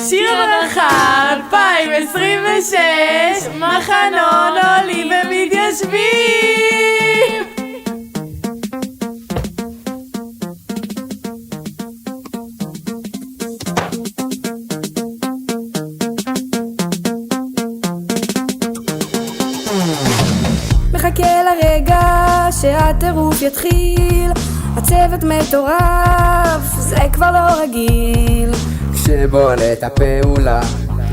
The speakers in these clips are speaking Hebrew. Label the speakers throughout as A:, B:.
A: שיר הדרכה 2026, מחנון עולים ומתיישבים.
B: מחכה לרגע שהטירוף יתחיל, הצוות מטורף, זה כבר לא רגיל.
C: כשבונה את הפעולה,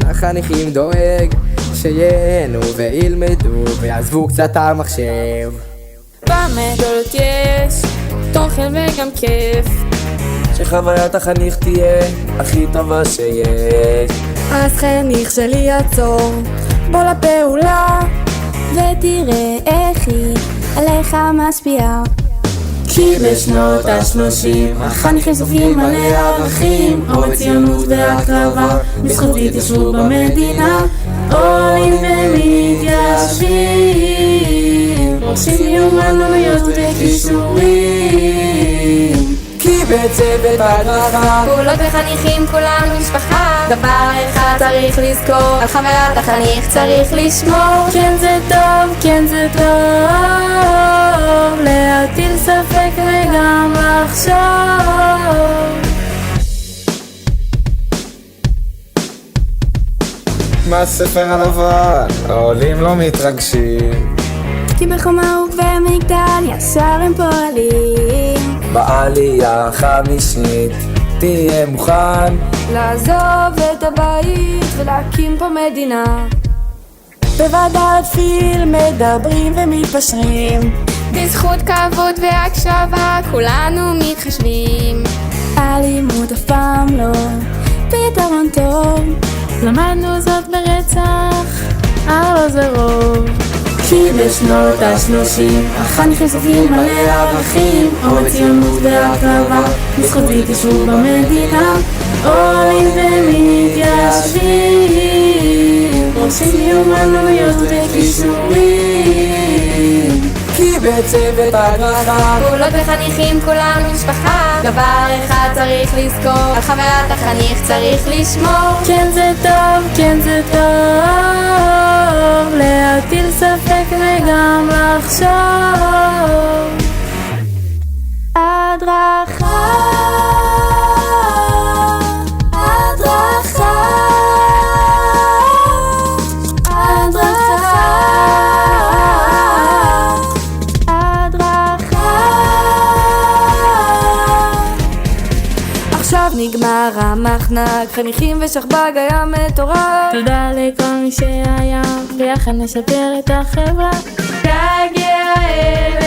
C: לחניכים דואג שיהנו וילמדו ויעזבו קצת המחשב.
B: במדולות יש תוכן וגם כיף,
D: שחוויית החניך תהיה הכי טובה שיש.
B: אז חניך שלי יעצור, בוא לפעולה ותראה איך היא עליך משפיעה.
A: כי בשנות ה-30 החניכים סופגים מלא ערכים, אור ציונות והקרבה, בזכות התיישבות במדינה. עולים ומתיישבים, עושים מיומנויות וכישורים.
C: כי בצוות הדרכה
B: פעולות וחניכים כולנו משפחה, דבר אחד צריך לזכור, על חוויית החניך צריך לשמור.
A: כן זה טוב, כן זה טוב, להטיל ספק וגם לחשוב.
D: מהספר הלבן, העולים לא מתרגשים,
B: כי בחומה ובמגדל ישר הם פועלים.
D: בעלייה החמישית תהיה מוכן
B: לעזוב את הבית ולהקים פה מדינה.
A: בוועדת פיל מדברים ומתפשרים,
B: בזכות כבוד והקשבה כולנו מתחשבים. אלימות אף פעם לא פתרון טוב,
A: למדנו זאת ברצח, לא זה רוב. כי בשנות ה-30 החניכים סופגים מלא ערכים, אור ציונות והקרבה, בזכות התיישבות במדינה. עולים ומתיישבים, עושים מיומנויות וכישורים.
C: כי בצוות הדרכה
B: פעולות וחניכים כולנו משפחה, דבר אחד צריך לזכור, על חוויית החניך צריך לשמור.
A: כן זה טוב, כן זה טוב, להטיל ספק וגם לחשוב.
B: הדרכה, הדרכה, הדרכה, הדרכה. עכשיו נגמר המחנק, חניכים ושכב"ג היה מטורף.
A: תודה לכל מי שהיה, ביחד נשפר את החברה.
B: תגיע אל